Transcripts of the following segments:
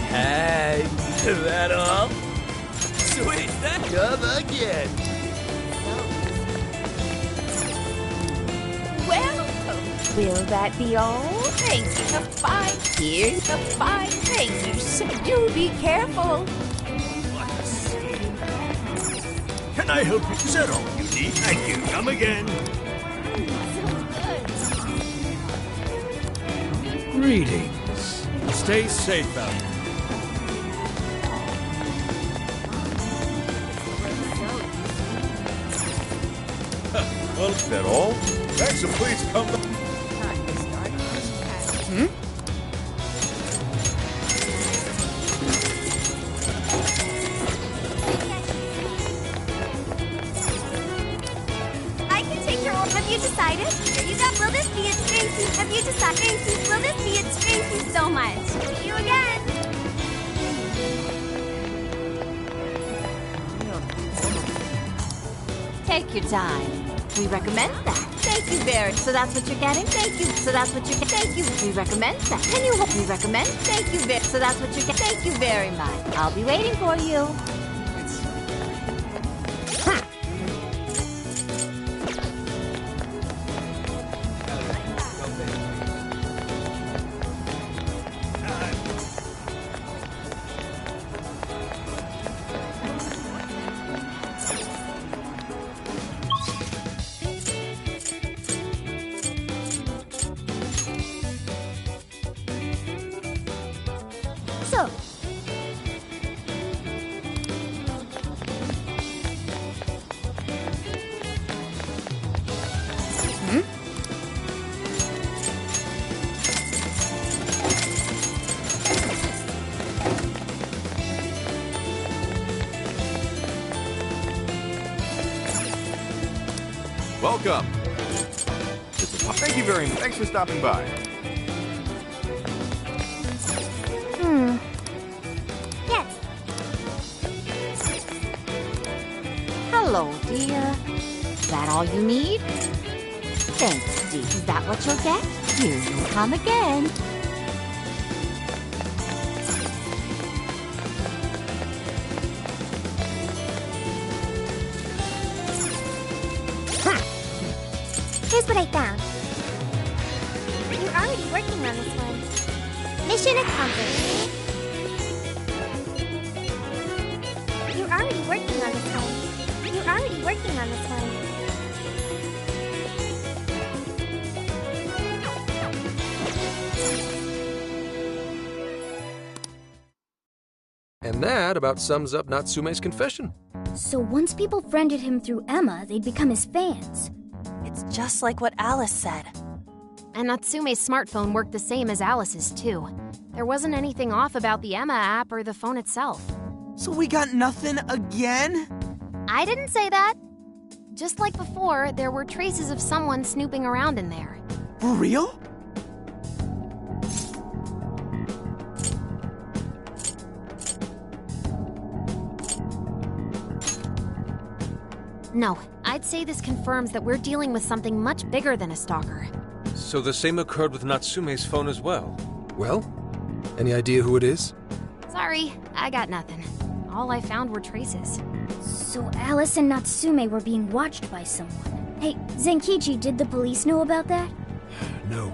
Hey, that all? Sweet, that come again. Welcome. Will that be all? Thank you. The fine. Here's the fine. Thank you. So do be careful. What a scene. Can I help you? Is that all you need? Thank you. Come again. Greetings. Stay safe out there. Well, is that all? Thanks, and please come. I can take your order. Have you decided? Here you go. Will this be it? Thank you. Have you decided? Thank you. Will this be it? Thank you so much. See you again. Take your time. We recommend that. Thank you very. So that's what you're getting. Thank you. So that's what you're getting. Thank you. We recommend that. Can you? We recommend. Thank you very. So that's what you're getting. Thank you very much. I'll be waiting for you. So, Welcome. Thank you very much. Thanks for stopping by. yes. Hello, dear. Is that all you need? Thanks, dear. Is that what you'll get? Here you come again. Here's what I found. You're already working on this one. Mission accomplished. You're already working on this one. You're already working on this one. And that about sums up Natsume's confession. So once people friended him through Emma, they'd become his fans. It's just like what Alice said. And Natsume's smartphone worked the same as Alice's, too. There wasn't anything off about the Emma app or the phone itself. So we got nothing again? I didn't say that. Just like before, there were traces of someone snooping around in there. For real? No, I'd say this confirms that we're dealing with something much bigger than a stalker. So the same occurred with Natsume's phone as well? Well, any idea who it is? Sorry, I got nothing. All I found were traces. So Alice and Natsume were being watched by someone. Hey, Zenkichi, did the police know about that? No.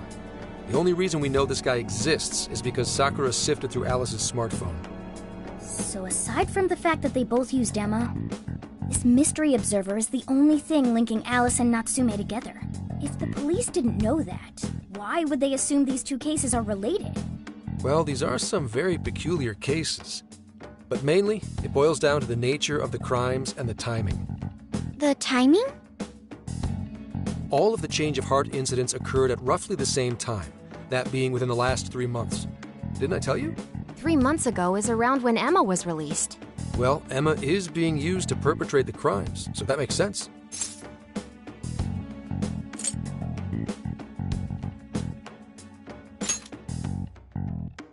The only reason we know this guy exists is because Sakura sifted through Alice's smartphone. So aside from the fact that they both used Emma, this mystery observer is the only thing linking Alice and Natsume together. If the police didn't know that, why would they assume these two cases are related? Well, these are some very peculiar cases. But mainly, it boils down to the nature of the crimes and the timing. The timing? All of the change of heart incidents occurred at roughly the same time, that being within the last 3 months. Didn't I tell you? 3 months ago is around when Emma was released. Well, Emma is being used to perpetrate the crimes, so that makes sense.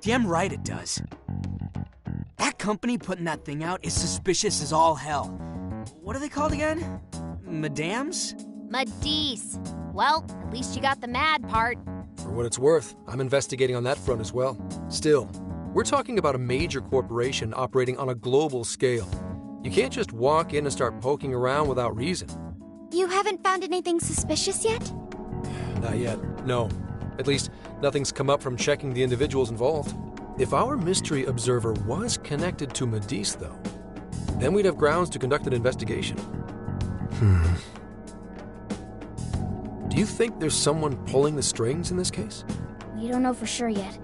Damn right it does. That company putting that thing out is suspicious as all hell. What are they called again? Madams? Madisse. Well, at least you got the mad part. For what it's worth, I'm investigating on that front as well. Still, We're talking about a major corporation operating on a global scale. You can't just walk in and start poking around without reason. You haven't found anything suspicious yet? Not yet, no. At least, nothing's come up from checking the individuals involved. If our mystery observer was connected to Medice, though, then we'd have grounds to conduct an investigation. Do you think there's someone pulling the strings in this case? We don't know for sure yet.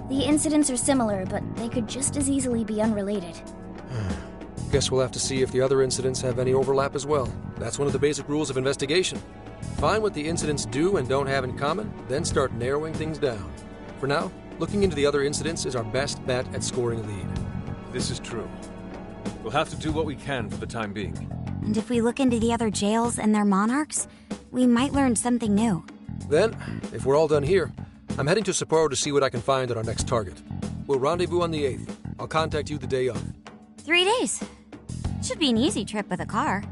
The incidents are similar, but they could just as easily be unrelated. Guess we'll have to see if the other incidents have any overlap as well. That's one of the basic rules of investigation. Find what the incidents do and don't have in common, then start narrowing things down. For now, looking into the other incidents is our best bet at scoring a lead. This is true. We'll have to do what we can for the time being. And if we look into the other jails and their monarchs, we might learn something new. Then, if we're all done here, I'm heading to Sapporo to see what I can find at our next target. We'll rendezvous on the 8th. I'll contact you the day of. 3 days. Should be an easy trip with a car.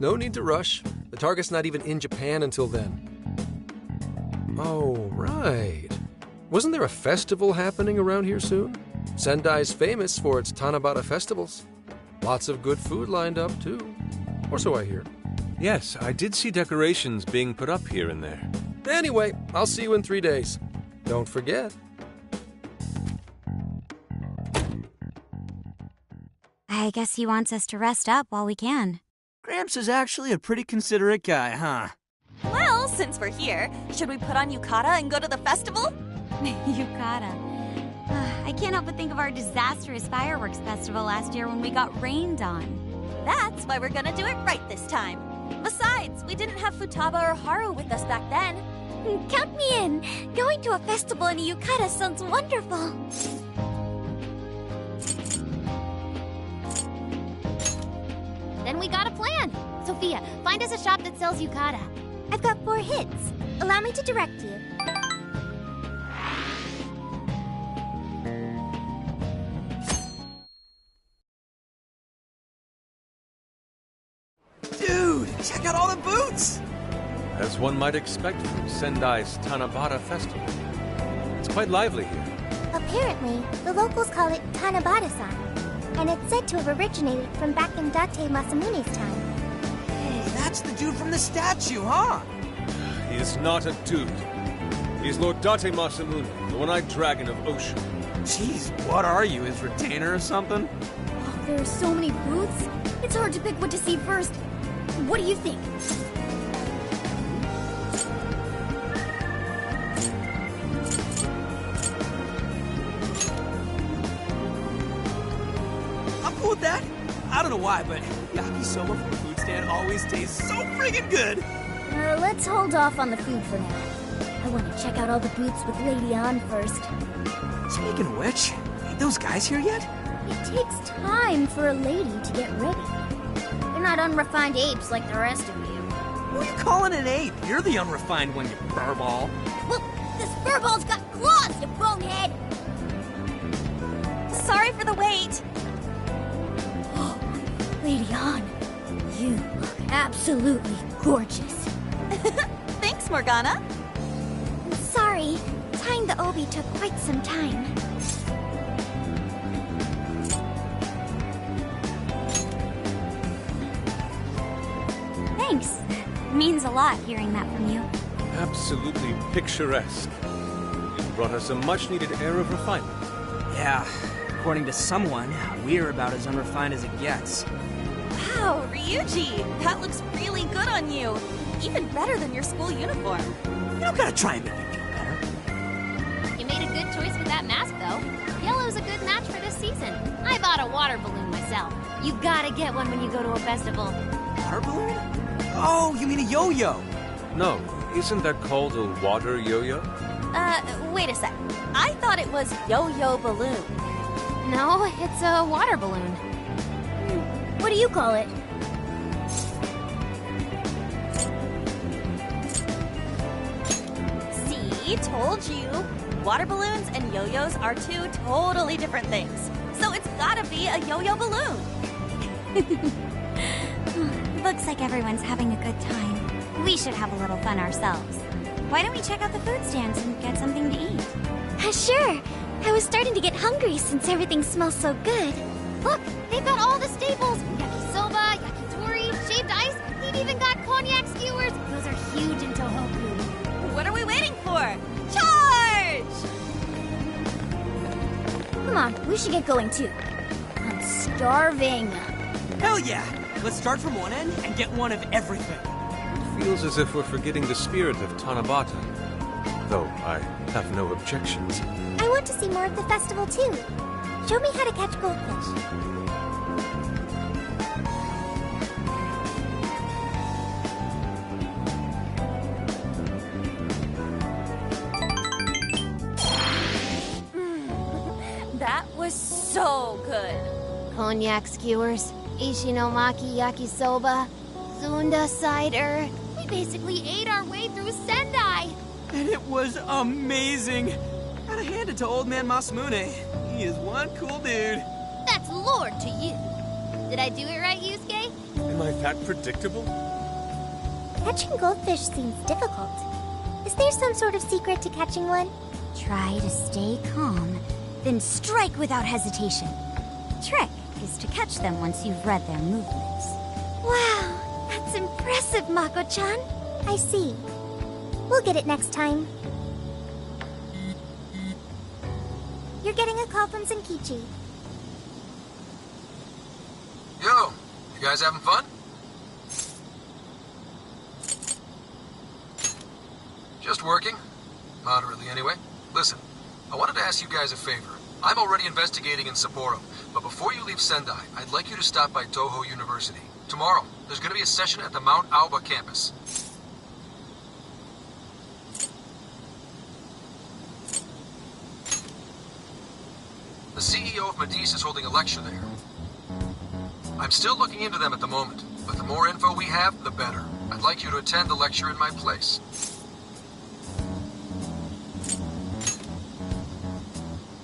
No need to rush. The target's not even in Japan until then. Oh, right. Wasn't there a festival happening around here soon? Sendai's famous for its Tanabata festivals. Lots of good food lined up, too. Or so I hear. Yes, I did see decorations being put up here and there. Anyway, I'll see you in 3 days. Don't forget. I guess he wants us to rest up while we can. Gramps is actually a pretty considerate guy, huh? Well, since we're here, should we put on yukata and go to the festival? Yukata. I can't help but think of our disastrous fireworks festival last year when we got rained on. That's why we're gonna do it right this time. Besides, we didn't have Futaba or Haru with us back then. Count me in! Going to a festival in a yukata sounds wonderful! Then we got a plan. Sophia, find us a shop that sells yukata. I've got 4 hits. Allow me to direct you. Dude, check out all the booths! As one might expect from Sendai's Tanabata Festival. It's quite lively here. Apparently, the locals call it Tanabata-san, and it's said to have originated from back in Date Masamune's time. Hey, that's the dude from the statue, huh? He is not a dude. He's Lord Date Masamune, the one-eyed dragon of Ocean. Jeez, what are you, his retainer or something? Oh, there are so many booths. It's hard to pick what to see first. What do you think? I'm cool with that. I don't know why, but yakisoba from the food stand always tastes so friggin' good. Let's hold off on the food for now. I want to check out all the booths with Lady On first. Speaking of which, ain't those guys here yet? It takes time for a lady to get ready. They're not unrefined apes like the rest of you. Who are you calling an ape? You're the unrefined one, you furball. Well, this furball's got claws, you bonehead! Sorry for the wait. Lady On, you look absolutely gorgeous. Thanks, Morgana. Sorry, tying the obi took quite some time. Thanks. Means a lot hearing that from you. Absolutely picturesque. You brought us a much-needed air of refinement. Yeah, according to someone, we're about as unrefined as it gets. Wow, Ryuji, that looks really good on you. Even better than your school uniform. You don't gotta try and make me feel better. You made a good choice with that mask, though. Yellow's a good match for this season. I bought a water balloon myself. You gotta get one when you go to a festival. Water balloon? Oh, you mean a yo-yo? No, isn't that called a water yo-yo? Wait a sec. I thought it was yo-yo balloon. No, it's a water balloon. What do you call it? See, told you. Water balloons and yo-yos are 2 totally different things. So it's gotta be a yo-yo balloon. Looks like everyone's having a good time. We should have a little fun ourselves. Why don't we check out the food stands and get something to eat? Sure. I was starting to get hungry since everything smells so good. Look, they've got all the staples. Yakisoba, yakitori, shaved ice. They've even got cognac skewers. Those are huge in Tohoku. What are we waiting for? Charge! Come on, we should get going too. I'm starving. Hell yeah! Let's start from one end and get one of everything. Feels as if we're forgetting the spirit of Tanabata. Though I have no objections. I want to see more of the festival too. Show me how to catch goldfish. That was so good. Cognac skewers, ishinomaki yakisoba, Zunda cider. We basically ate our way through Sendai. And it was amazing. Gotta hand it to old man Masamune. He is one cool dude. That's Lord to you. Did I do it right, Yusuke? Am I that predictable? Catching goldfish seems difficult. Is there some sort of secret to catching one? Try to stay calm, then strike without hesitation. Trick is to catch them once you've read their movements. Wow, that's impressive, Mako-chan. I see. We'll get it next time. You're getting a call from Zenkichi. Yo, you guys having fun? Just working. Moderately, anyway. Listen, I wanted to ask you guys a favor. I'm already investigating in Sapporo, but before you leave Sendai, I'd like you to stop by Toho University. Tomorrow, there's going to be a session at the Mount Aoba campus. The CEO of Medice is holding a lecture there. I'm still looking into them at the moment, but the more info we have, the better. I'd like you to attend the lecture in my place.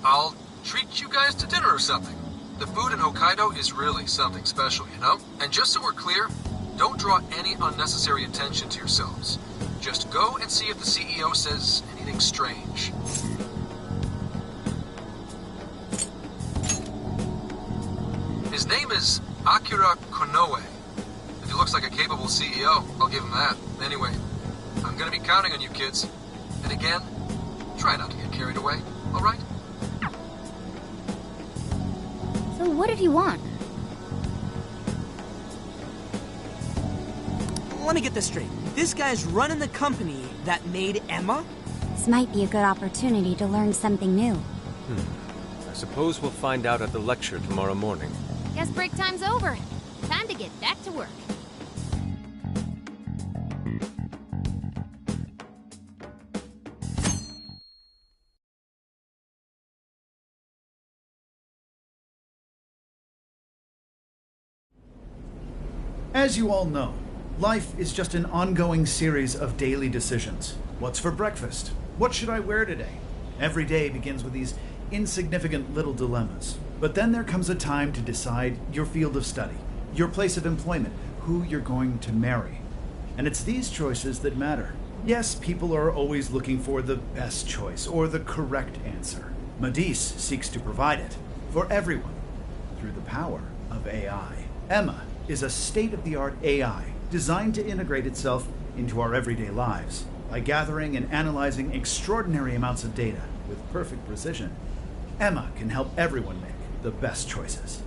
I'll treat you guys to dinner or something. The food in Hokkaido is really something special, you know? And just so we're clear, don't draw any unnecessary attention to yourselves. Just go and see if the CEO says anything strange. His name is Akira Konoe. If he looks like a capable CEO, I'll give him that. Anyway, I'm gonna be counting on you kids. And again, try not to get carried away, alright? So what did he want? Let me get this straight. This guy's running the company that made Emma? This might be a good opportunity to learn something new. I suppose we'll find out at the lecture tomorrow morning. Guess break time's over. Time to get back to work. As you all know, life is just an ongoing series of daily decisions. What's for breakfast? What should I wear today? Every day begins with these insignificant little dilemmas. But then there comes a time to decide your field of study, your place of employment, who you're going to marry. And it's these choices that matter. Yes, people are always looking for the best choice or the correct answer. Medice seeks to provide it for everyone through the power of AI. Emma is a state-of-the-art AI designed to integrate itself into our everyday lives. By gathering and analyzing extraordinary amounts of data with perfect precision, Emma can help everyone make the best choices.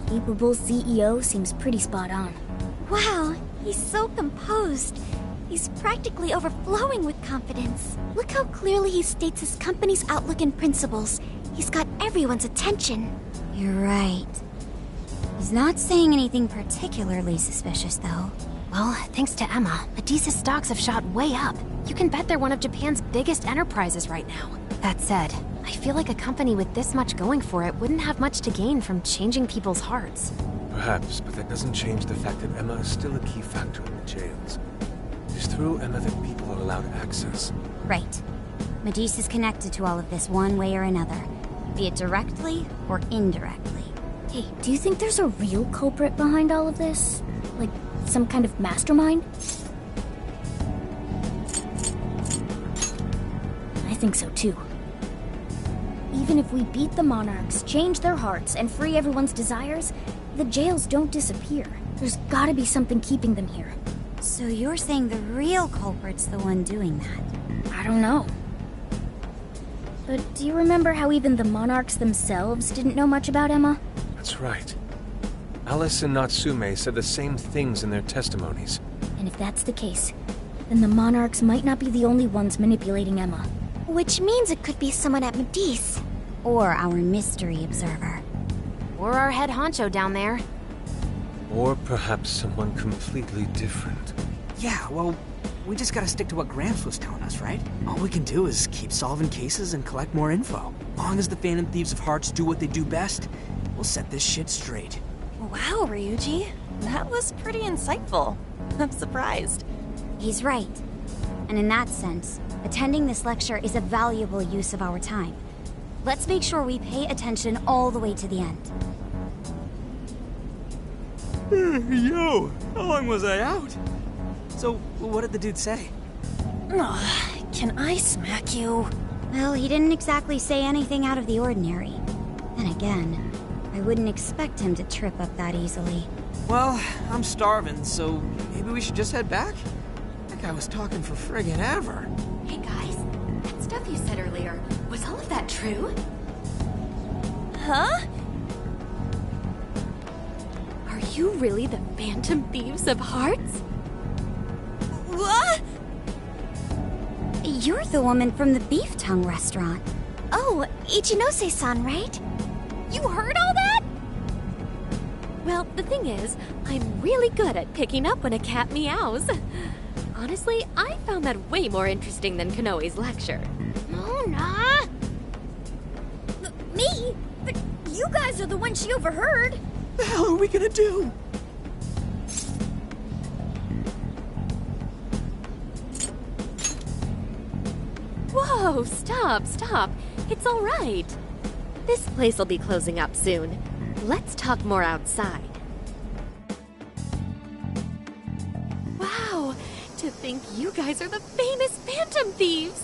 Capable CEO seems pretty spot on. Wow, he's so composed. He's practically overflowing with confidence. Look how clearly he states his company's outlook and principles. He's got everyone's attention. You're right. He's not saying anything particularly suspicious, though. Well, thanks to Emma, Medice's stocks have shot way up. You can bet they're one of Japan's biggest enterprises right now. That said, I feel like a company with this much going for it wouldn't have much to gain from changing people's hearts. Perhaps, but that doesn't change the fact that Emma is still a key factor in the jails. It's through Emma that people are allowed access. Right. Medice is connected to all of this one way or another, be it directly or indirectly. Hey, do you think there's a real culprit behind all of this? Like, some kind of mastermind? I think so too. Even if we beat the Monarchs, change their hearts, and free everyone's desires, the jails don't disappear. There's gotta be something keeping them here. So you're saying the real culprit's the one doing that? I don't know. But do you remember how even the Monarchs themselves didn't know much about Emma? That's right. Alice and Natsume said the same things in their testimonies. And if that's the case, then the Monarchs might not be the only ones manipulating Emma. Which means it could be someone at Medice. Or our mystery observer. Or our head honcho down there. Or perhaps someone completely different. Yeah, well, we just gotta stick to what Gramps was telling us, right? All we can do is keep solving cases and collect more info. Long as the Phantom Thieves of Hearts do what they do best, we'll set this shit straight. Wow, Ryuji. That was pretty insightful. I'm surprised. He's right. And in that sense, attending this lecture is a valuable use of our time. Let's make sure we pay attention all the way to the end. Yo, how long was I out? So, what did the dude say? Can I smack you? Well, he didn't exactly say anything out of the ordinary. Then again, I wouldn't expect him to trip up that easily. Well, I'm starving, so maybe we should just head back? That guy was talking for friggin' ever. Hey guys, that stuff you said earlier, was all of that true? Huh? Are you really the Phantom Thieves of Hearts? What? You're the woman from the Beef Tongue restaurant. Oh, Ichinose-san, right? You heard all that? Well, the thing is, I'm really good at picking up when a cat meows. Honestly, I found that way more interesting than Konoe's lecture. Mona! Me? But you guys are the ones she overheard. The hell are we gonna do? Whoa, stop. It's all right. This place will be closing up soon. Let's talk more outside. Wow, to think you guys are the famous Phantom Thieves.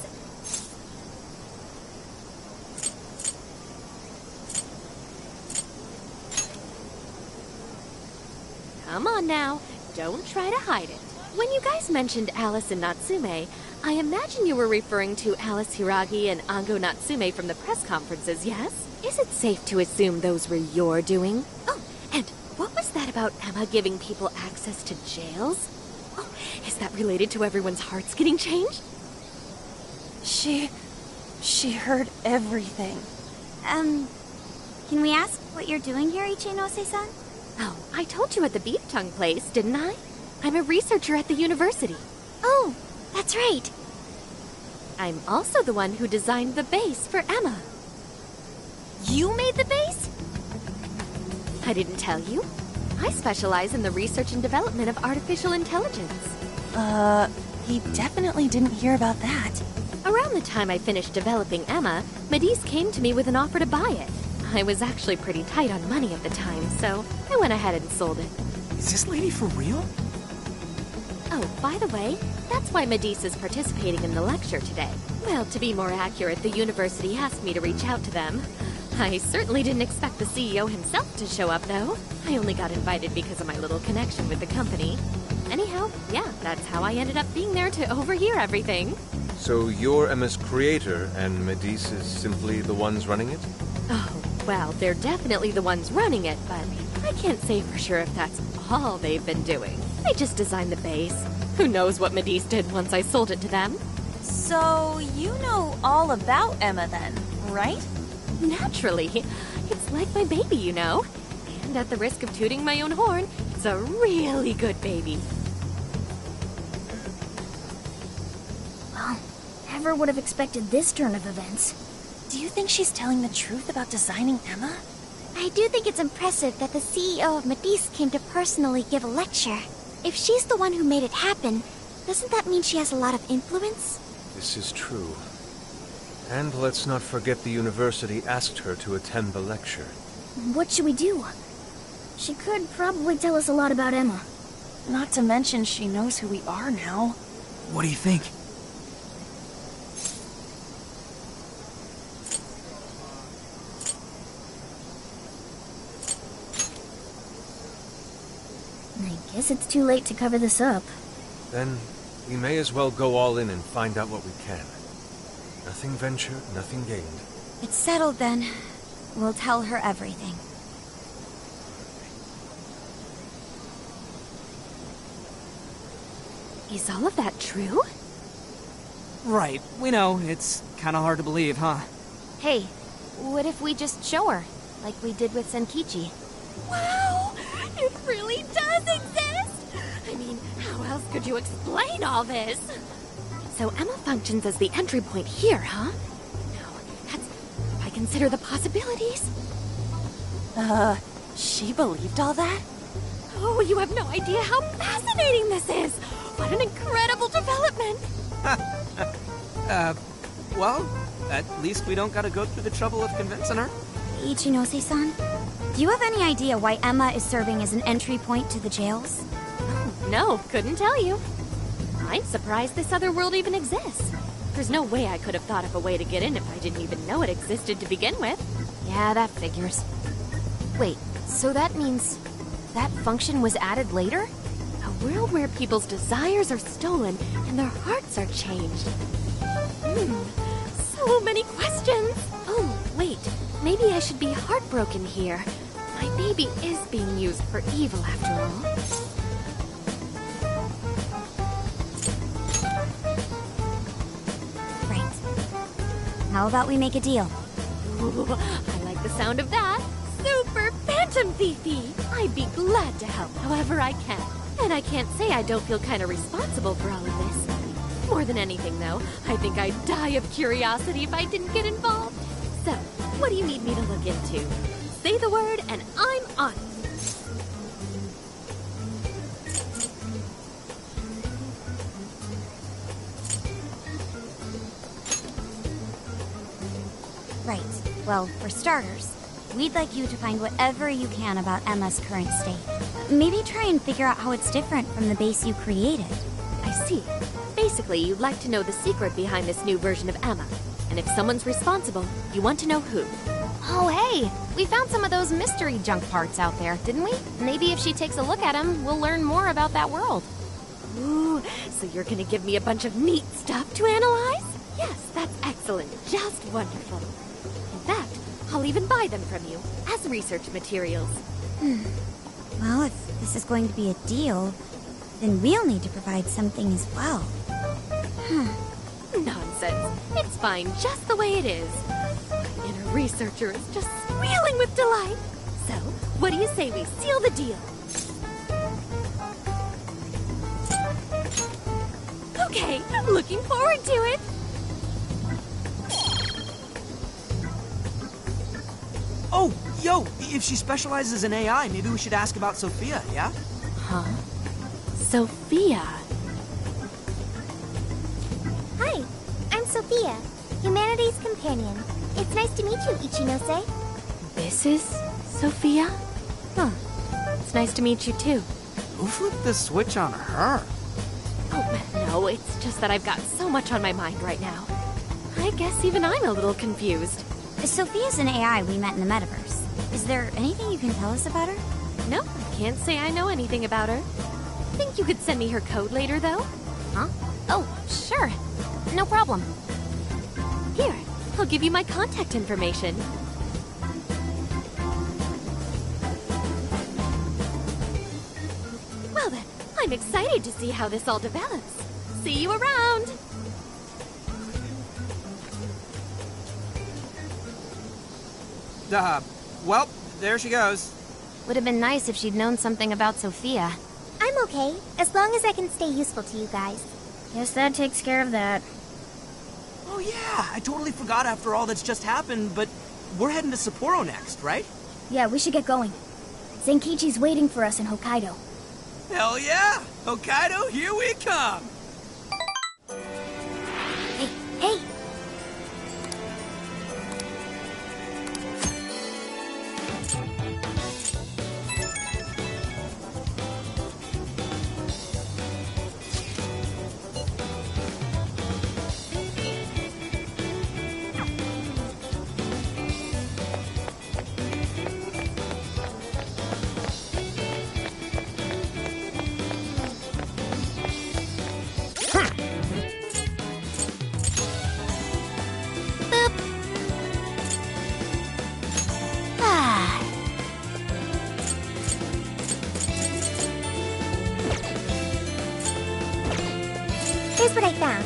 Come on now, don't try to hide it. When you guys mentioned Alice and Natsume, I imagine you were referring to Alice Hiragi and Ango Natsume from the press conferences, yes? Is it safe to assume those were your doing? Oh, and what was that about Emma giving people access to jails? Oh, is that related to everyone's hearts getting changed? She heard everything. Can we ask what you're doing here, Ichinose-san? Oh, I told you at the Beef Tongue place, didn't I? I'm a researcher at the university. Oh, that's right. I'm also the one who designed the base for Emma. You made the base? I didn't tell you. I specialize in the research and development of artificial intelligence. He definitely didn't hear about that. Around the time I finished developing Emma, Medice came to me with an offer to buy it. I was actually pretty tight on money at the time, so I went ahead and sold it. Is this lady for real? Oh, by the way, that's why Medice is participating in the lecture today. Well, to be more accurate, the university asked me to reach out to them. I certainly didn't expect the CEO himself to show up, though. I only got invited because of my little connection with the company. Anyhow, yeah, that's how I ended up being there to overhear everything. So you're Emma's creator, and Medice is simply the ones running it? Oh, well, they're definitely the ones running it, but I can't say for sure if that's all they've been doing. I just designed the base. Who knows what Medice did once I sold it to them? So, you know all about Emma then, right? Naturally. It's like my baby, you know. And at the risk of tooting my own horn, it's a really good baby. Well, never would have expected this turn of events. Do you think she's telling the truth about designing Emma? I do think it's impressive that the CEO of Medice came to personally give a lecture. If she's the one who made it happen, doesn't that mean she has a lot of influence? This is true. And let's not forget the university asked her to attend the lecture. What should we do? She could probably tell us a lot about Emma. Not to mention she knows who we are now. What do you think? Guess it's too late to cover this up. Then we may as well go all in and find out what we can. Nothing ventured, nothing gained. It's settled then. We'll tell her everything. Is all of that true? Right, we know. It's kind of hard to believe, huh? Hey, what if we just show her, like we did with Senkichi? Wow! It really does exist! I mean, how else could you explain all this? So Emma functions as the entry point here, huh? No, that's... if I consider the possibilities... She believed all that? Oh, you have no idea how fascinating this is! What an incredible development! Well, at least we don't gotta go through the trouble of convincing her. Ichinose-san, do you have any idea why Emma is serving as an entry point to the jails? Oh, no, couldn't tell you. I'm surprised this other world even exists. There's no way I could have thought of a way to get in if I didn't even know it existed to begin with. Yeah, that figures. Wait, so that means that function was added later? A world where people's desires are stolen and their hearts are changed. So many questions. Oh, wait. Maybe I should be heartbroken here. My baby is being used for evil after all. Right. How about we make a deal? Ooh, I like the sound of that. Super Phantom Thiefy! I'd be glad to help however I can. And I can't say I don't feel kind of responsible for all of this. More than anything, though, I think I'd die of curiosity if I didn't get involved. So, what do you need me to look into? Say the word and I'm on it. Right. Well, for starters, we'd like you to find whatever you can about Emma's current state. Maybe try and figure out how it's different from the base you created. I see. Basically, you'd like to know the secret behind this new version of Emma. And if someone's responsible, you want to know who. Oh, hey! We found some of those mystery junk parts out there, didn't we? Maybe if she takes a look at them, we'll learn more about that world. Ooh, so you're gonna give me a bunch of neat stuff to analyze? Yes, that's excellent. Just wonderful. In fact, I'll even buy them from you as research materials. Well, if this is going to be a deal, then we'll need to provide something as well. Nonsense. It's fine just the way it is. My inner researcher is just squealing with delight. So, what do you say we seal the deal? Okay, looking forward to it. Oh, yo, if she specializes in AI, maybe we should ask about Sophia, yeah? Huh? Sophia. Hi, I'm Sophia, Humanity's companion. It's nice to meet you, Ichinose. This is Sophia? Huh. It's nice to meet you too. Who flipped the switch on her? Oh, no, it's just that I've got so much on my mind right now. I guess even I'm a little confused. Sophia's an AI we met in the metaverse. Is there anything you can tell us about her? No, I can't say I know anything about her. Think you could send me her code later, though? Huh? Oh, sure. No problem. Here, I'll give you my contact information. Well then, I'm excited to see how this all develops. See you around! Well, there she goes. Would have been nice if she'd known something about Sophia. I'm okay, as long as I can stay useful to you guys. Guess that takes care of that. Oh yeah, I totally forgot after all that's just happened, but we're heading to Sapporo next, right? Yeah, we should get going. Zenkichi's waiting for us in Hokkaido. Hell yeah! Hokkaido, here we come! Hey! Here's what I found.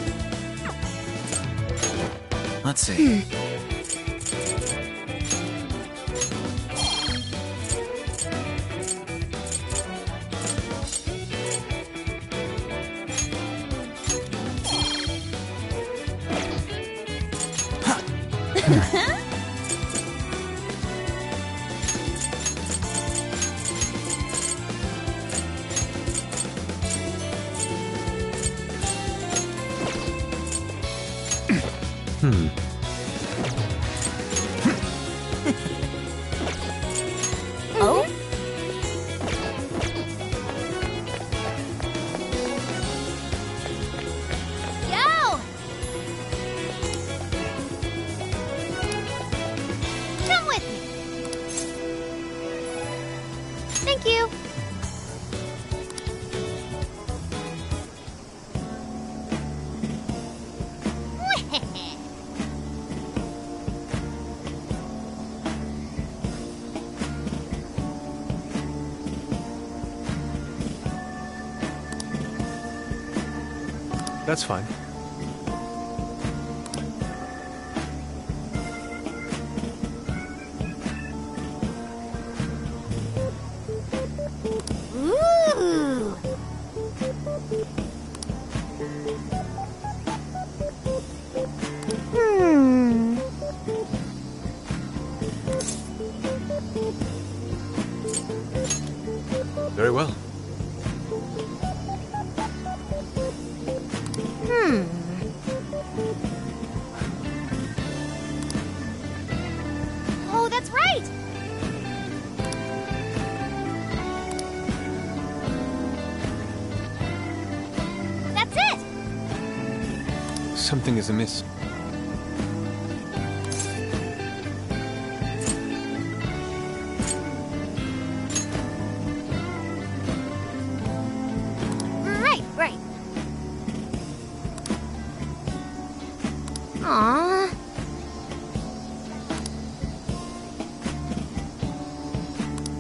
Let's see. Oh? Yo! Come with me. Thank you. That's fine. Ooh. Very well. Oh, that's right. That's it. Something is amiss. Right. Aww.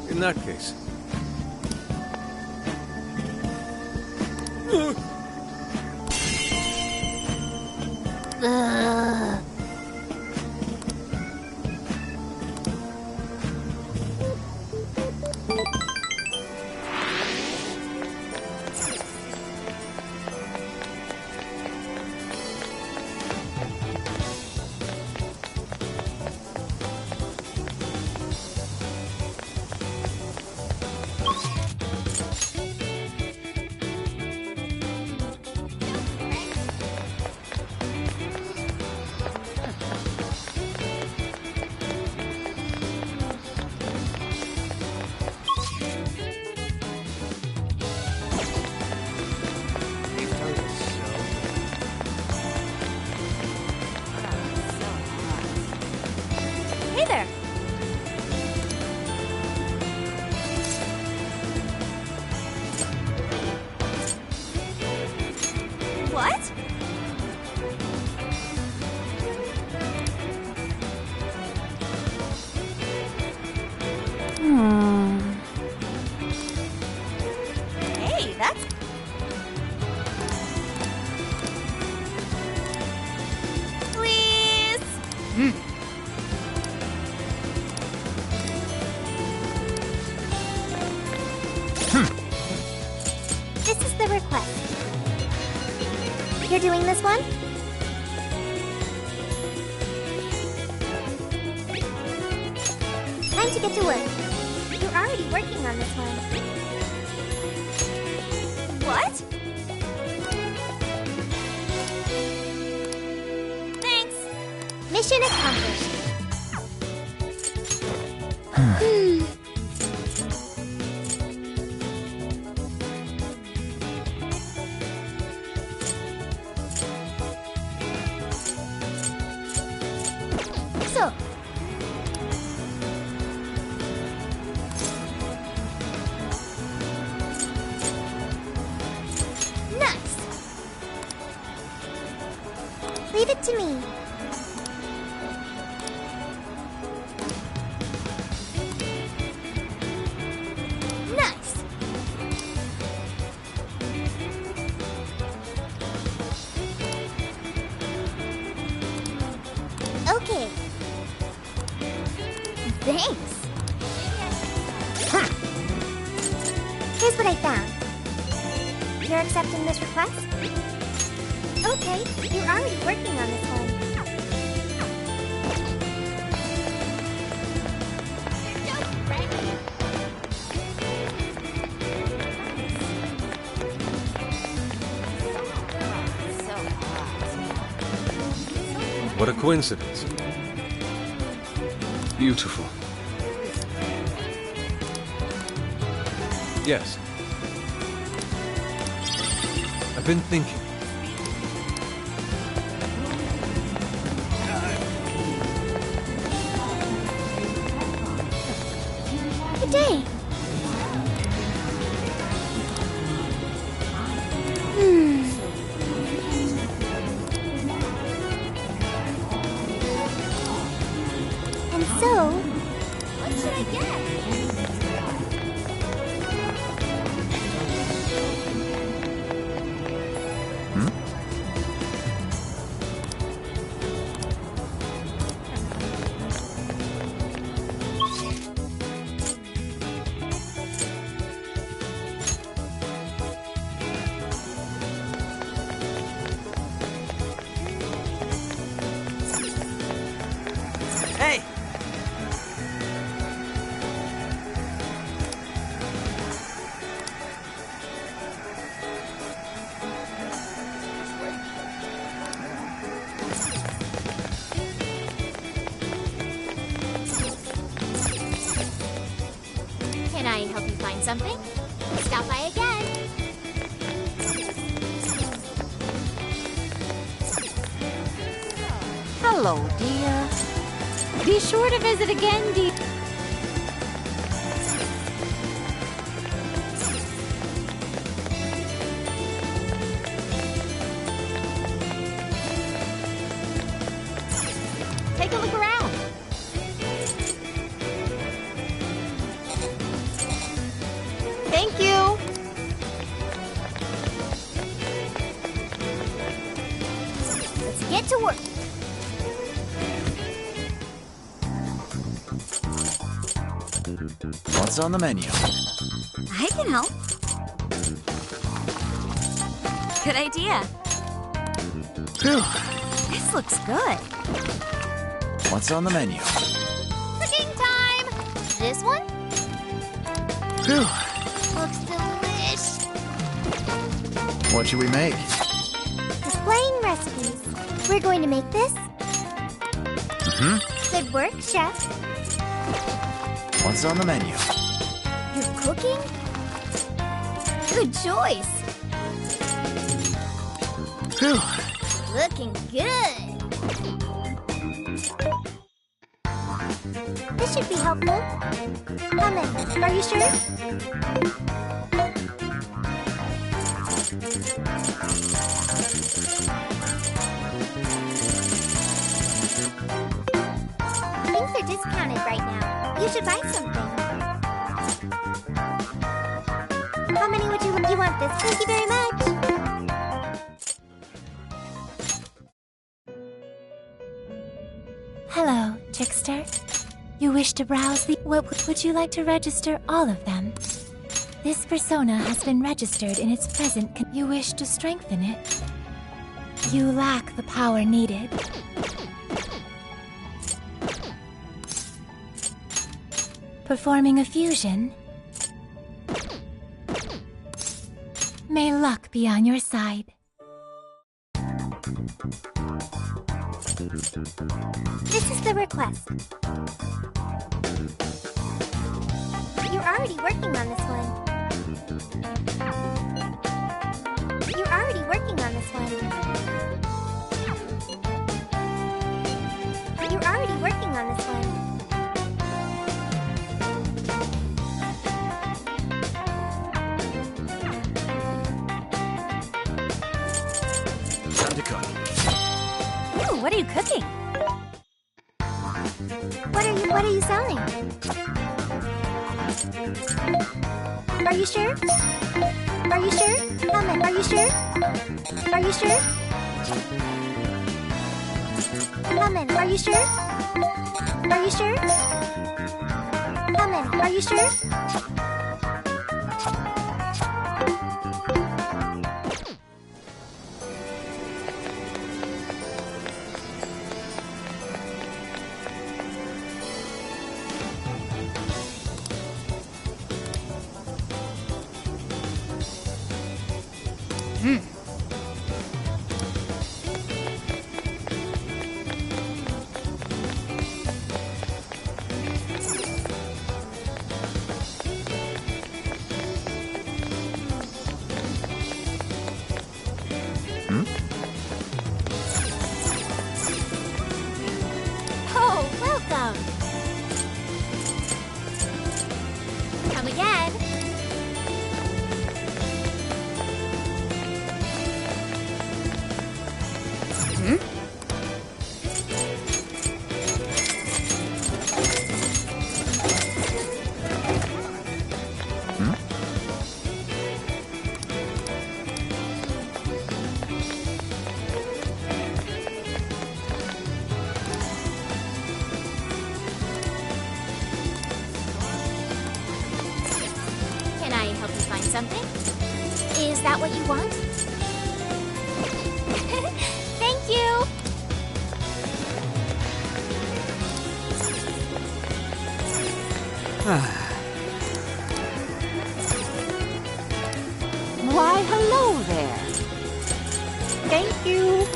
In that case. Ugh. Hey there. What? Hey, that's... Please? This is the request. You're doing this one? Time to get to work. You're already working on this one. What? Thanks. Mission accomplished. So, nice. Leave it to me. Nice. Thanks. Here's what I found. You're accepting this request? Okay, you're already working on this one. What a coincidence. Beautiful. Yes. I've been thinking. Good day. And so, what should I get? Hey! Can I help you find something? Stop by again. Hello, dear. Be sure to visit again, dear. Take a look around. Thank you. Let's get to work. What's on the menu? I can help. Good idea. Phew. This looks good. What's on the menu? Cooking time! This one? Phew. Looks delish. What should we make? Displaying recipes. We're going to make this. Good work, chef. What's on the menu? You're cooking? Good choice. Phew. Looking good. This should be helpful. Come in. Are you sure? Things are discounted right now. You should buy something. How many would you want this? Thank you very much. Hello, Trickster. You wish to browse the... Would you like to register all of them? This persona has been registered in its present... You wish to strengthen it? You lack the power needed. Performing a fusion? May luck be on your side. This is the request. You're already working on this one. You're already working on this one. You're already working on this one. Time to cook. Ooh, what are you cooking? What are you selling? Are you sure? Are you sure? Come in. Are you sure? Are you sure? Come in. Are you sure? Are you sure? Are you sure? Oh, welcome! Come again. Can I help you find something? Is that what you want? Thank you! Why, hello there. Thank you.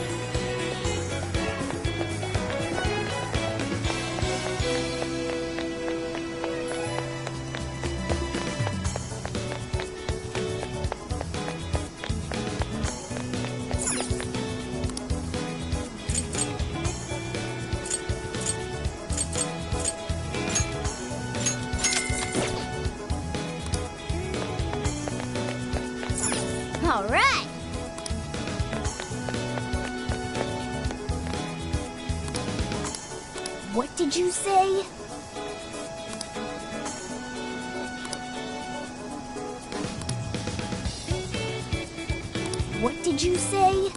All right. What did you say? What did you say?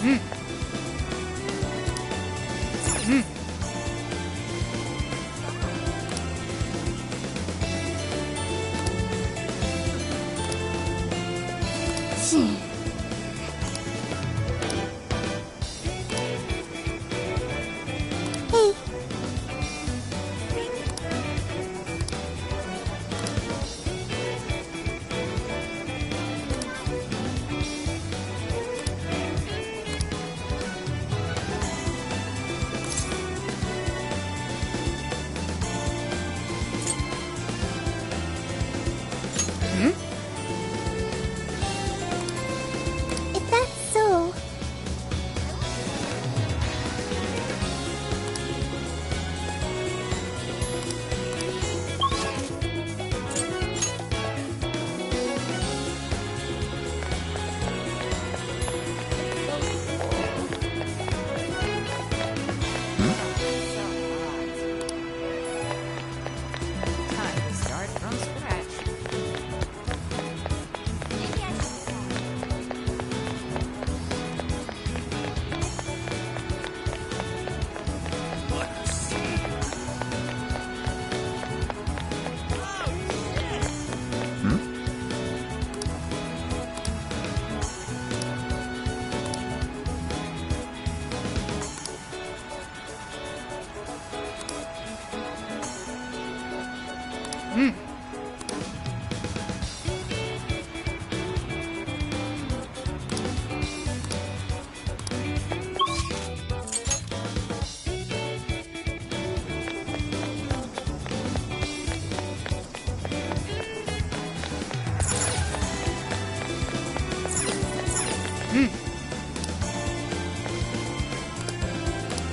Hey. If that's so. Time to start from scratch. What a scene.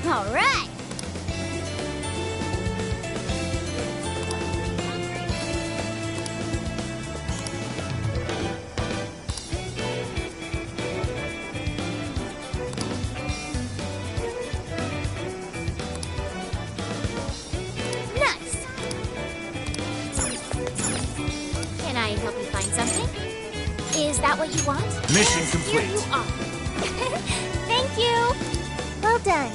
All right. Nice. Can I help you find Is that what you want? Mission complete. Here you are. Thank you. Well done.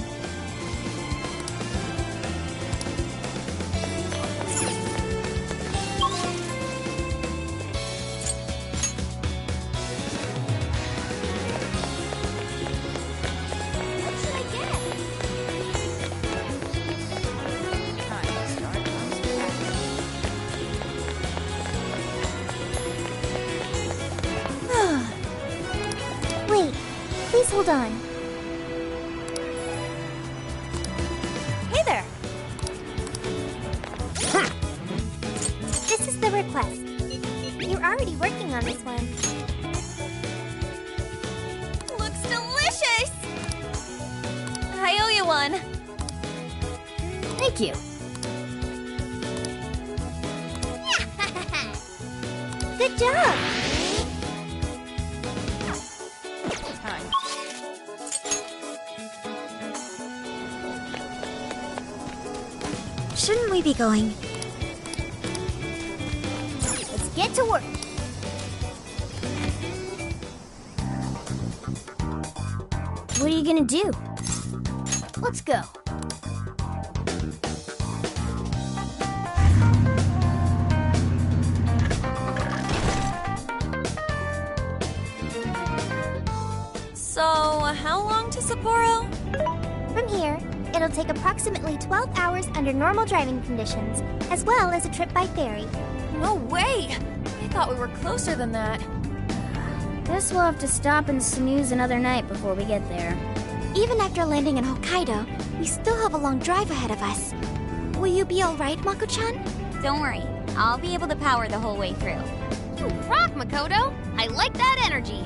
Wait, please hold on. Hey there! This is the request. You're already working on this one. Looks delicious! I owe you one. Thank you. Good job! Shouldn't we be going? Let's get to work. What are you gonna do? Let's go. So, how long to Sapporo? From here, it'll take approximately 12 hours under normal driving conditions, as well as a trip by ferry. No way! I thought we were closer than that. Guess we'll have to stop and snooze another night before we get there. Even after landing in Hokkaido, we still have a long drive ahead of us. Will you be alright, Mako-chan? Don't worry, I'll be able to power the whole way through. You rock, Makoto! I like that energy!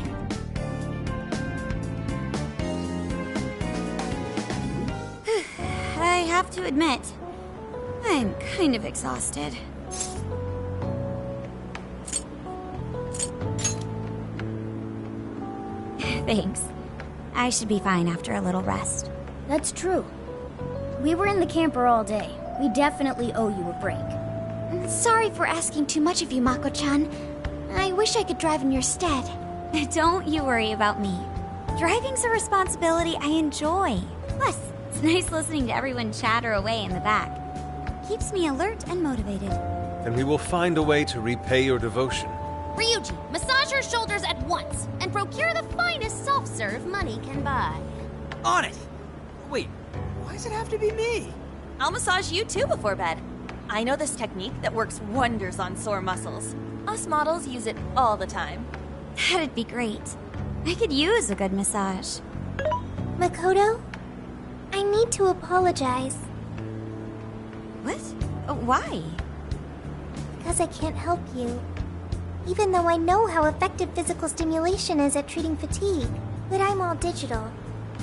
I have to admit, I'm kind of exhausted. Thanks. I should be fine after a little rest. That's true. We were in the camper all day. We definitely owe you a break. Sorry for asking too much of you, Mako-chan. I wish I could drive in your stead. Don't you worry about me. Driving's a responsibility I enjoy. Plus, it's nice listening to everyone chatter away in the back. Keeps me alert and motivated. Then we will find a way to repay your devotion. Ryuji, massage your shoulders at once and procure the finest self-serve money can buy. On it! Wait, why does it have to be me? I'll massage you too before bed. I know this technique that works wonders on sore muscles. Us models use it all the time. That'd be great. I could use a good massage. Makoto, I need to apologize. What? Why? Because I can't help you. Even though I know how effective physical stimulation is at treating fatigue. But I'm all digital,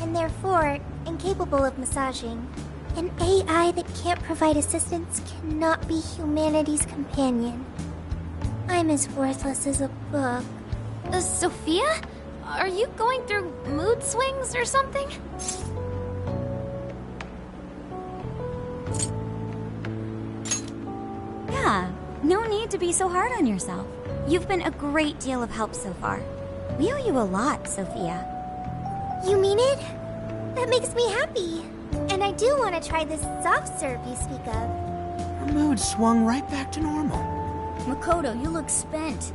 and therefore incapable of massaging. An AI that can't provide assistance cannot be humanity's companion. I'm as worthless as a book. Sophia? Are you going through mood swings or something? Yeah, no need to be so hard on yourself. You've been a great deal of help so far. We owe you a lot, Sophia. You mean it? That makes me happy. And I do want to try this soft serve you speak of. Her mood swung right back to normal. Makoto, you look spent.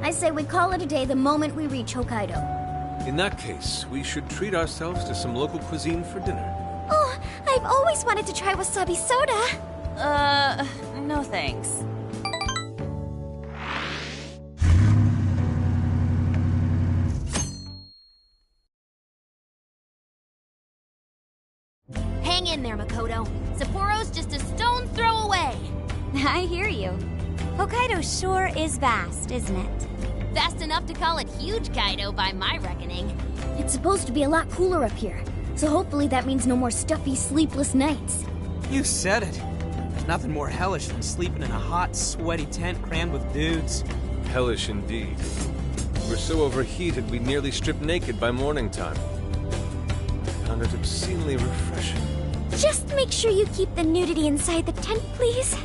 I say we call it a day the moment we reach Hokkaido. In that case, we should treat ourselves to some local cuisine for dinner. Oh, I've always wanted to try wasabi soda. No thanks. Hang in there, Makoto. Sapporo's just a stone throw away. I hear you. Hokkaido sure is vast, isn't it? Fast enough to call it huge Kaido by my reckoning. It's supposed to be a lot cooler up here, so hopefully that means no more stuffy, sleepless nights. You said it. There's nothing more hellish than sleeping in a hot, sweaty tent crammed with dudes. Hellish indeed. We were so overheated we nearly stripped naked by morning time. I found it obscenely refreshing. Just make sure you keep the nudity inside the tent, please.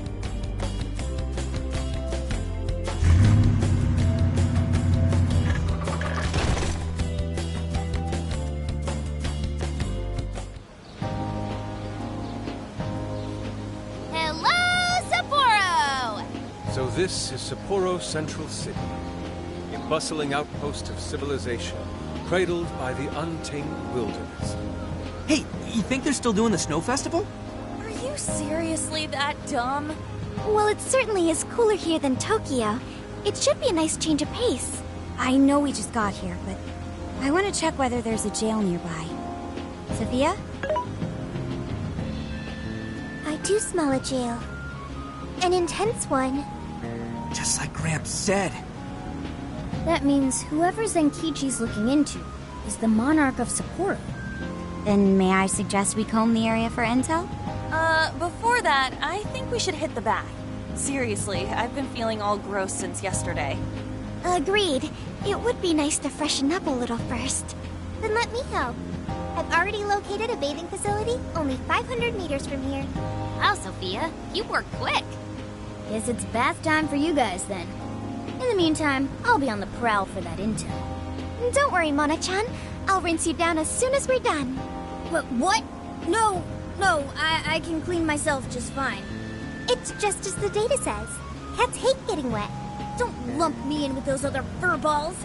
this is Sapporo Central City, a bustling outpost of civilization, cradled by the untamed wilderness. Hey, you think they're still doing the snow festival? Are you seriously that dumb? Well, it certainly is cooler here than Tokyo. It should be a nice change of pace. I know we just got here, but I want to check whether there's a jail nearby. Sophia? I do smell a jail. An intense one. Just like Gramps said. That means whoever Zenkichi's looking into is the monarch of Sapporo. Then may I suggest we comb the area for intel? Before that, I think we should hit the bath. Seriously, I've been feeling all gross since yesterday. Agreed. It would be nice to freshen up a little first. Then let me help. I've already located a bathing facility only 500 meters from here. Wow, Sophia, you work quick. Guess it's bath time for you guys then. In the meantime, I'll be on the prowl for that intel. Don't worry, Mona-chan. I'll rinse you down as soon as we're done. What? No, I can clean myself just fine. It's just as the data says. Cats hate getting wet. Don't lump me in with those other furballs.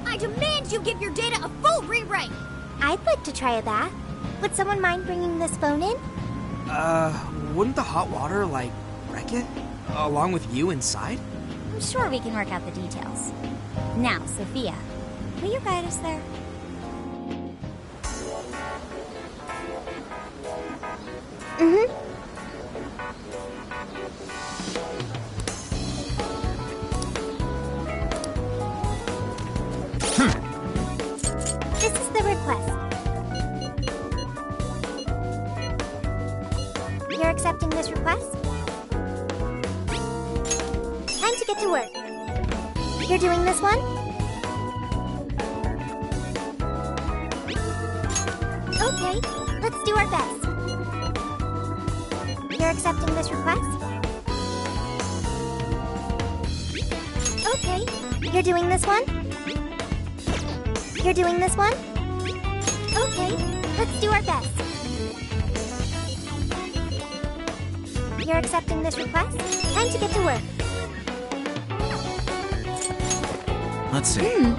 I demand you give your data a full rewrite. I'd like to try a bath. Would someone mind bringing this phone in? Wouldn't the hot water, wreck it? Along with you inside? I'm sure we can work out the details. Now, Sophia, will you guide us there? Mm-hmm. This is the request. You're accepting this request? Time to get to work. You're doing this one? Okay, let's do our best. You're accepting this request? Okay, you're doing this one? You're doing this one? Okay, let's do our best. You're accepting this request? Time to get to work. Let's see.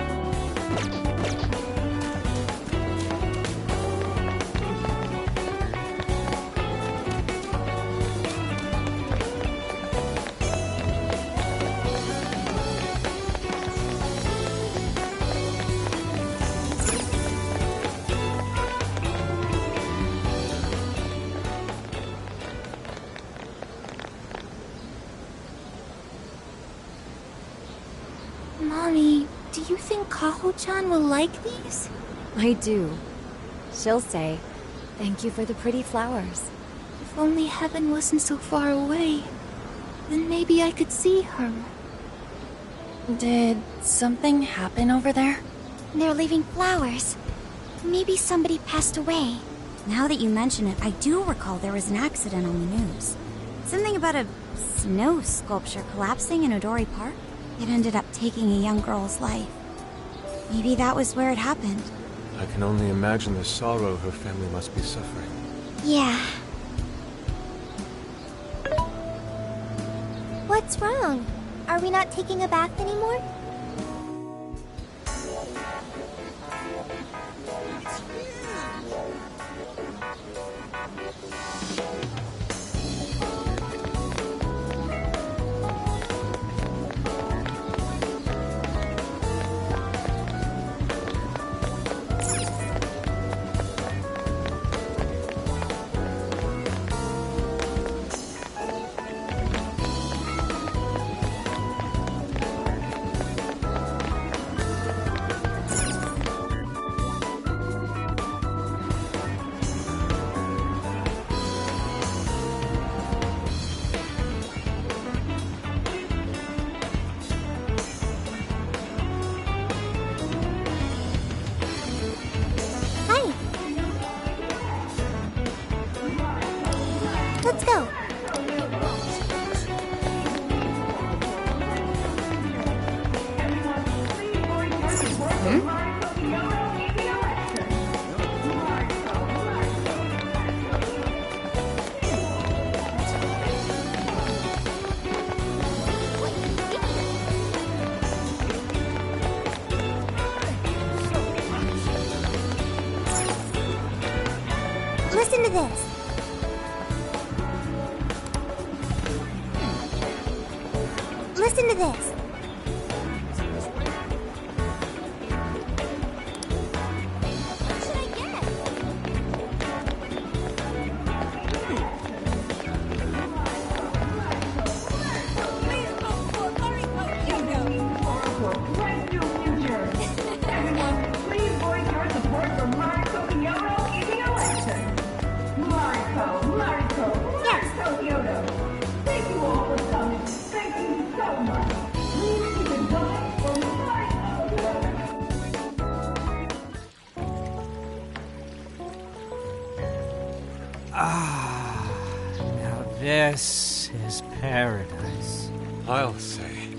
Mommy, do you think Kaho-chan will like these? I do. She'll say, "Thank you for the pretty flowers." If only heaven wasn't so far away, then maybe I could see her. Did something happen over there? They're leaving flowers. Maybe somebody passed away. Now that you mention it, I do recall there was an accident on the news. Something about a snow sculpture collapsing in Odori Park. It ended up taking a young girl's life. Maybe that was where it happened. I can only imagine the sorrow her family must be suffering. Yeah. What's wrong? Are we not taking a bath anymore? this. Listen to this. What should I get? Now this is paradise. I'll say.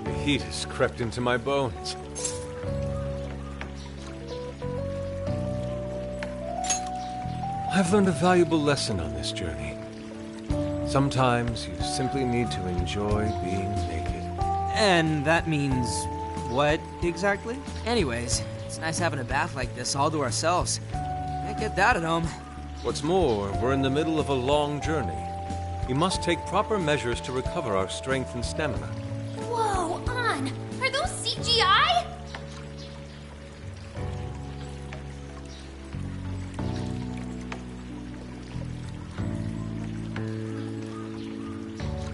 The heat has crept into my bones. I've learned a valuable lesson on this journey. Sometimes you simply need to enjoy being naked. And that means what exactly? Anyways, it's nice having a bath like this all to ourselves. Can't get that at home. What's more, we're in the middle of a long journey. We must take proper measures to recover our strength and stamina. Whoa, An! Are those CGI?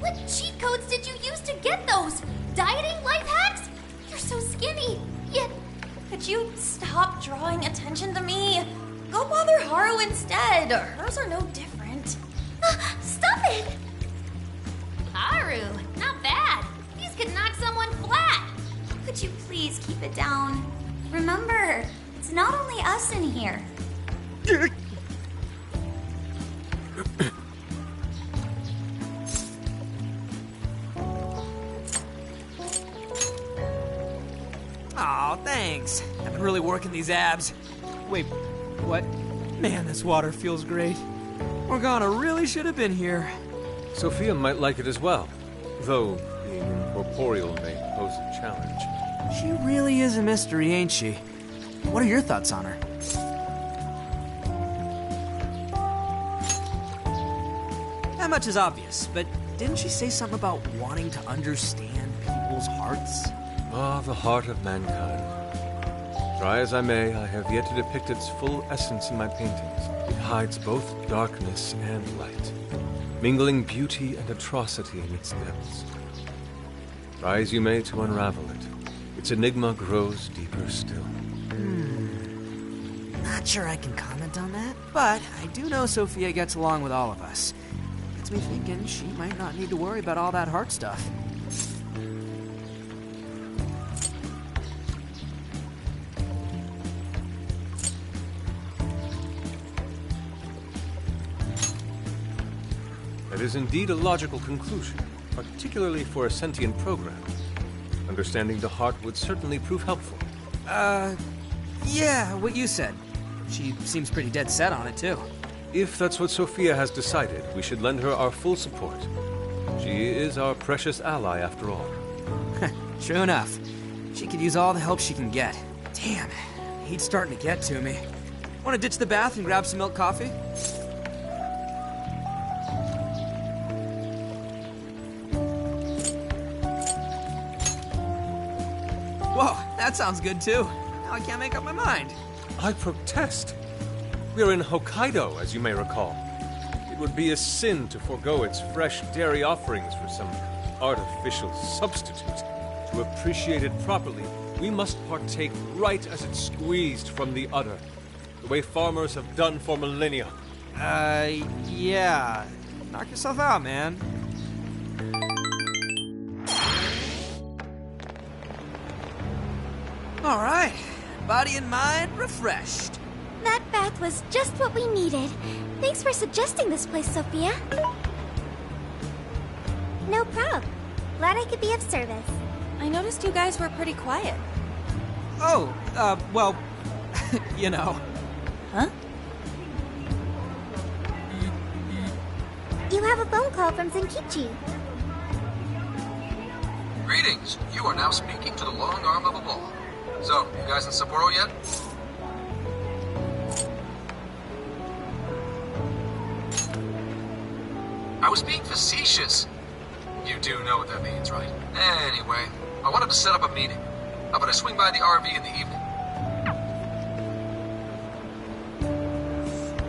What cheat codes did you use to get those? Dieting life hacks? You're so skinny. Yet, Could you stop drawing attention to me? Go bother Haru instead. Hers are no different. stop it! Haru, not bad. These could knock someone flat. Could you please keep it down? Remember, it's not only us in here. Aw, thanks. I've been really working these abs. Wait, what? Man, this water feels great. Morgana really should have been here. Sophia might like it as well, though being incorporeal may pose a challenge. She really is a mystery, ain't she? What are your thoughts on her? That much is obvious, but didn't she say something about wanting to understand people's hearts? Ah, the heart of mankind. Try as I may, I have yet to depict its full essence in my paintings. It hides both darkness and light, mingling beauty and atrocity in its depths. Try as you may to unravel it, its enigma grows deeper still. Not sure I can comment on that, but I do know Sophia gets along with all of us. Gets me thinking she might not need to worry about all that heart stuff. That is indeed a logical conclusion, particularly for a sentient program. Understanding the heart would certainly prove helpful. Yeah, what you said. She seems pretty dead set on it, too. If that's what Sophia has decided, we should lend her our full support. She is our precious ally, after all. True enough. She could use all the help she can get. Damn, heat's starting to get to me. Want to ditch the bath and grab some milk coffee? Whoa, that sounds good too. Now I can't make up my mind. I protest. We are in Hokkaido, as you may recall. It would be a sin to forego its fresh dairy offerings for some artificial substitute. To appreciate it properly, we must partake right as it's squeezed from the udder, the way farmers have done for millennia. Yeah. Knock yourself out, man. All right. Body and mind refreshed. That bath was just what we needed. Thanks for suggesting this place, Sophia. No problem. Glad I could be of service. I noticed you guys were pretty quiet. Oh, well, you know. Huh? You have a phone call from Zenkichi. Greetings. You are now speaking to the long arm of a law. So, you guys in Sapporo yet? I was being facetious. You do know what that means, right? Anyway, I wanted to set up a meeting. How about I swing by the RV in the evening?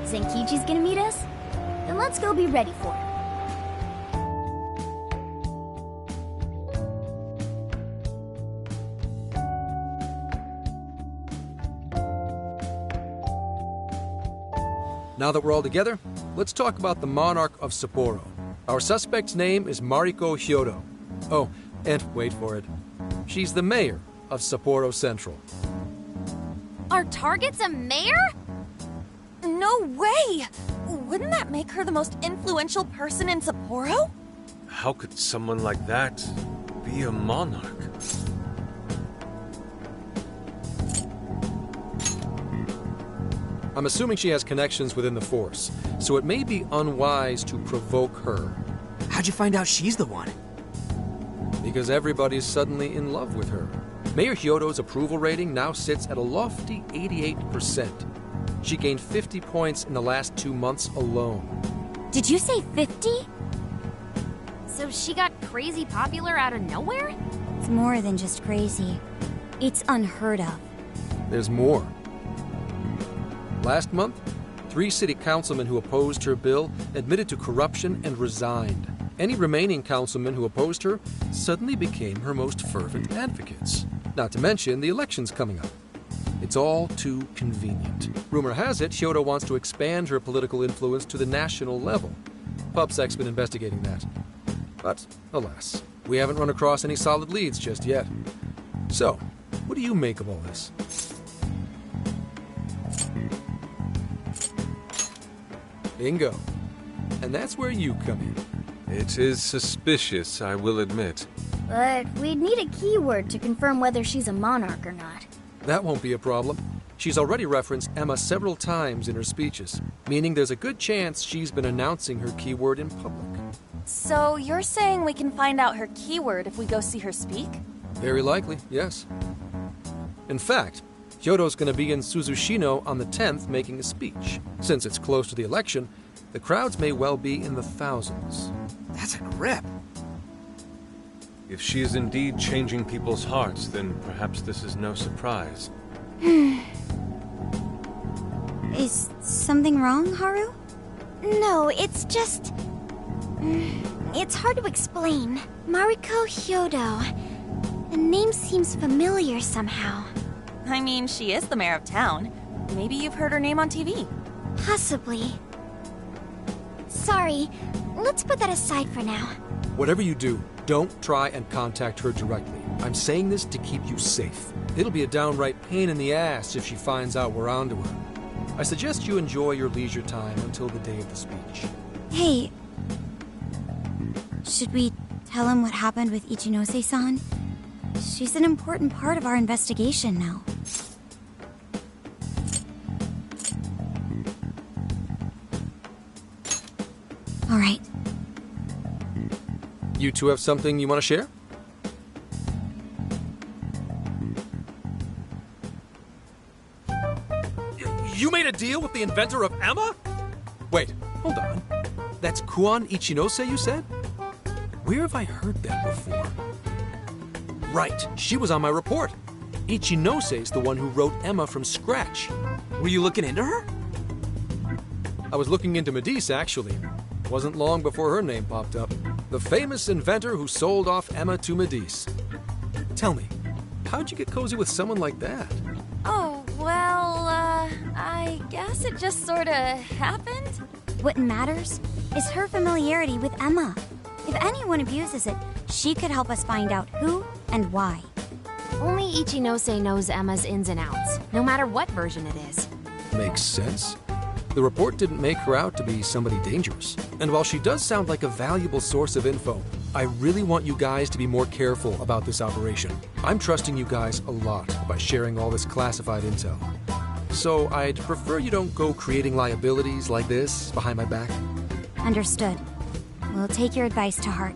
Zenkichi's gonna meet us? Then let's go be ready for it. Now that we're all together, let's talk about the monarch of Sapporo. Our suspect's name is Mariko Hyodo. Oh, and wait for it. She's the mayor of Sapporo Central. Our target's a mayor? No way! Wouldn't that make her the most influential person in Sapporo? How could someone like that be a monarch? I'm assuming she has connections within the force, so it may be unwise to provoke her. How'd you find out she's the one? Because everybody's suddenly in love with her. Mayor Hyodo's approval rating now sits at a lofty 88%. She gained 50 points in the last 2 months alone. Did you say 50? So she got crazy popular out of nowhere? It's more than just crazy. It's unheard of. There's more. Last month, 3 city councilmen who opposed her bill admitted to corruption and resigned. Any remaining councilmen who opposed her suddenly became her most fervent advocates. Not to mention the elections coming up. It's all too convenient. Rumor has it, Hyodo wants to expand her political influence to the national level. PubSec's been investigating that. But, alas, we haven't run across any solid leads just yet. So, what do you make of all this? Bingo. And that's where you come in. It is suspicious, I will admit. But we'd need a keyword to confirm whether she's a monarch or not. That won't be a problem. She's already referenced Emma several times in her speeches, meaning there's a good chance she's been announcing her keyword in public. So you're saying we can find out her keyword if we go see her speak? Very likely, yes. In fact, Hyodo's going to be in Suzushino on the 10th making a speech. Since it's close to the election, the crowds may well be in the thousands. That's a grip. If she is indeed changing people's hearts, then perhaps this is no surprise. Is something wrong, Haru? No, it's just... It's hard to explain. Mariko Hyodo. The name seems familiar somehow. I mean, she is the mayor of town. Maybe you've heard her name on TV. Possibly. Sorry, let's put that aside for now. Whatever you do, don't try and contact her directly. I'm saying this to keep you safe. It'll be a downright pain in the ass if she finds out we're onto her. I suggest you enjoy your leisure time until the day of the speech. Hey, should we tell him what happened with Ichinose-san? She's an important part of our investigation now. All right. You two have something you want to share? You made a deal with the inventor of Emma? Wait, hold on. That's Kuon Ichinose, you said? Where have I heard that before? Right, she was on my report. Ichinose's the one who wrote Emma from scratch. Were you looking into her? I was looking into Medice, actually. Wasn't long before her name popped up. The famous inventor who sold off Emma to Medice. Tell me, how'd you get cozy with someone like that? Oh, well, I guess it just sorta happened. What matters is her familiarity with Emma. If anyone abuses it, she could help us find out who and why. Only Ichinose knows Emma's ins and outs, no matter what version it is. Makes sense. The report didn't make her out to be somebody dangerous. And while she does sound like a valuable source of info, I really want you guys to be more careful about this operation. I'm trusting you guys a lot by sharing all this classified intel. So I'd prefer you don't go creating liabilities like this behind my back. Understood. We'll take your advice to heart.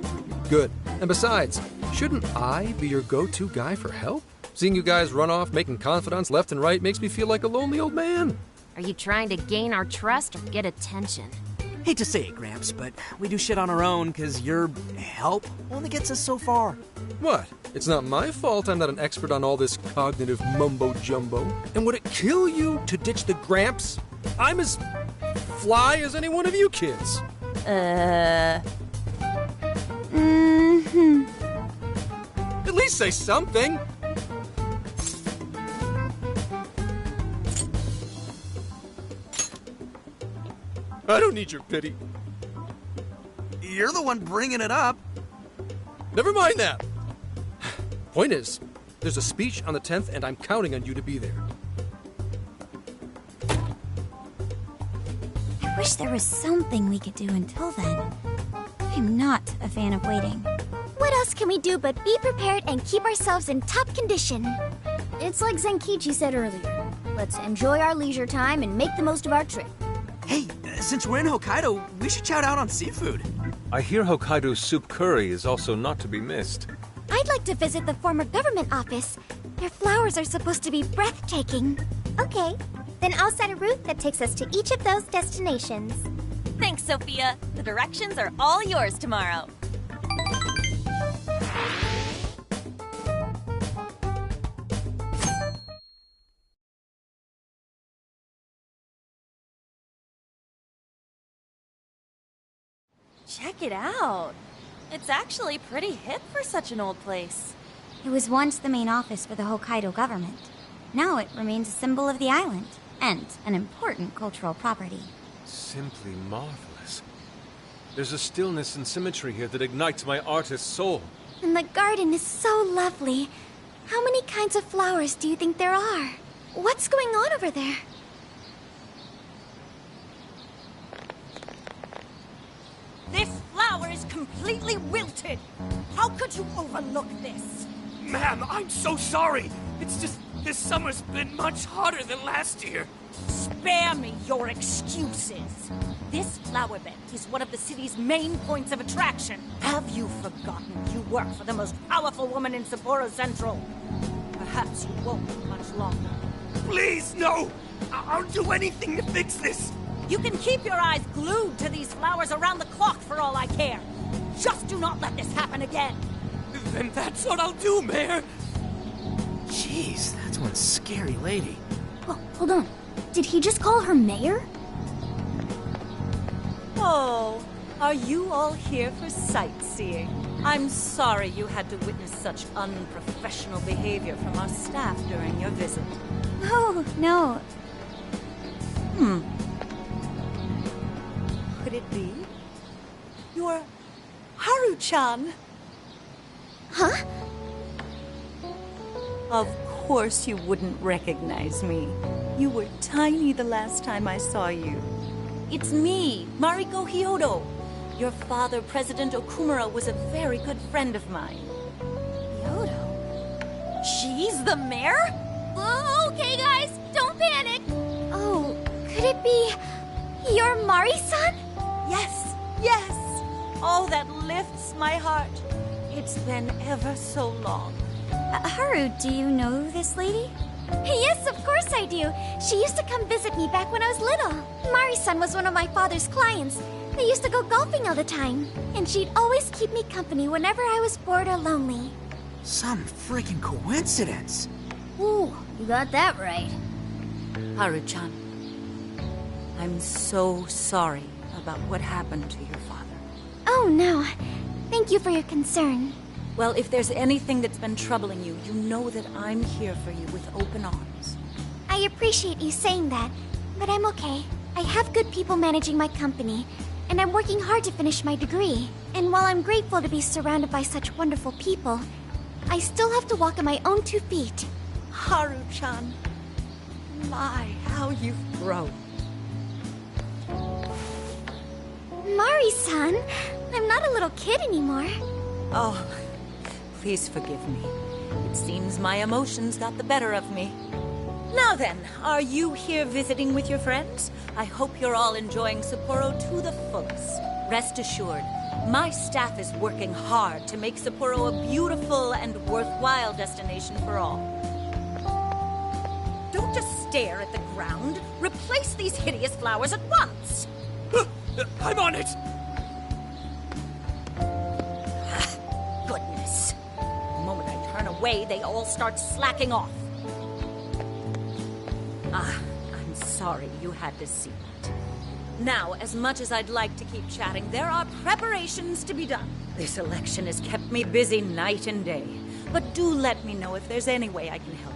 Good. And besides, shouldn't I be your go-to guy for help? Seeing you guys run off making confidants left and right makes me feel like a lonely old man. Are you trying to gain our trust or get attention? Hate to say it, Gramps, but we do shit on our own because your help only gets us so far. What? It's not my fault I'm not an expert on all this cognitive mumbo-jumbo. And would it kill you to ditch the Gramps? I'm as fly as any one of you kids. At least say something. I don't need your pity. You're the one bringing it up. Never mind that. Point is, there's a speech on the 10th, and I'm counting on you to be there. I wish there was something we could do until then. I'm not a fan of waiting. What else can we do but be prepared and keep ourselves in top condition? It's like Zenkichi said earlier. Let's enjoy our leisure time and make the most of our trip. Hey, since we're in Hokkaido, we should shout out on seafood. I hear Hokkaido's soup curry is also not to be missed. I'd like to visit the former government office. Their flowers are supposed to be breathtaking. Okay, then I'll set a route that takes us to each of those destinations. Thanks, Sophia. The directions are all yours tomorrow. Check it out. It's actually pretty hip for such an old place. It was once the main office for the Hokkaido government. Now it remains a symbol of the island, and an important cultural property. Simply marvelous. There's a stillness and symmetry here that ignites my artist's soul. And the garden is so lovely. How many kinds of flowers do you think there are? What's going on over there? This flower is completely wilted. How could you overlook this? Ma'am, I'm so sorry. It's just this summer's been much hotter than last year. Spare me your excuses. This flower bed is one of the city's main points of attraction. Have you forgotten you work for the most powerful woman in Sapporo Central? Perhaps you won't much longer. Please, no! I'll do anything to fix this. You can keep your eyes glued to these flowers around the clock for all I care. Just do not let this happen again. Then that's what I'll do, Mayor. Jeez, that's one scary lady. Oh, hold on. Did he just call her mayor? Oh, are you all here for sightseeing? I'm sorry you had to witness such unprofessional behavior from our staff during your visit. No. Could it be? You're Haru-chan. Huh? Of course you wouldn't recognize me. You were tiny the last time I saw you. It's me, Mariko Hyodo. Your father, President Okumura, was a very good friend of mine. Hyodo? She's the mayor? Okay, guys, don't panic. Oh, could it be your Mari-san? Yes. Oh, that lifts my heart. It's been ever so long. Haru, do you know this lady? Yes, of course I do. She used to come visit me back when I was little. Mari-san was one of my father's clients. They used to go golfing all the time. And she'd always keep me company whenever I was bored or lonely. Some freaking coincidence. Ooh, you got that right. Haru-chan, I'm so sorry about what happened to your father. Oh, no. Thank you for your concern. Well, if there's anything that's been troubling you, you know that I'm here for you with open arms. I appreciate you saying that, but I'm okay. I have good people managing my company, and I'm working hard to finish my degree. And while I'm grateful to be surrounded by such wonderful people, I still have to walk on my own 2 feet. Haru-chan, my, how you've grown. Mari-san, I'm not a little kid anymore. Oh, please forgive me. It seems my emotions got the better of me. Now then, are you here visiting with your friends? I hope you're all enjoying Sapporo to the fullest. Rest assured, my staff is working hard to make Sapporo a beautiful and worthwhile destination for all. Don't just stare at the ground. Replace these hideous flowers at once. I'm on it! Goodness. The moment I turn away, they all start slacking off. I'm sorry you had to see that. Now, as much as I'd like to keep chatting, there are preparations to be done. This election has kept me busy night and day. But do let me know if there's any way I can help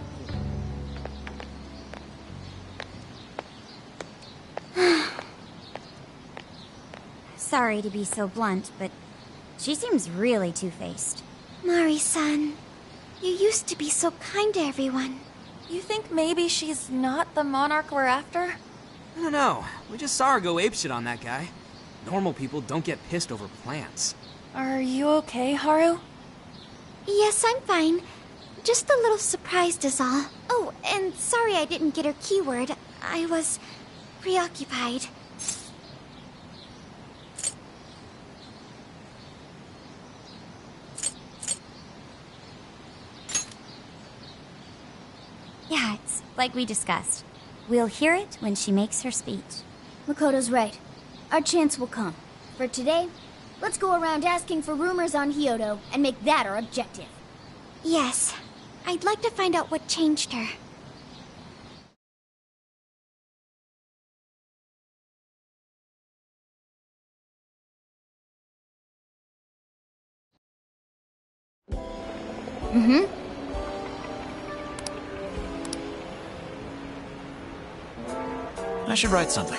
you. Sorry to be so blunt, but she seems really two-faced. Mari-san, you used to be so kind to everyone. You think maybe she's not the monarch we're after? I don't know. We just saw her go apeshit on that guy. Normal people don't get pissed over plants. Are you okay, Haru? Yes, I'm fine. Just a little surprised is all. Oh, and sorry I didn't get her keyword. I was preoccupied. Yeah, it's like we discussed. We'll hear it when she makes her speech. Makoto's right. Our chance will come. For today, let's go around asking for rumors on Hyodo and make that our objective. Yes. I'd like to find out what changed her. Mm-hmm. I should write something.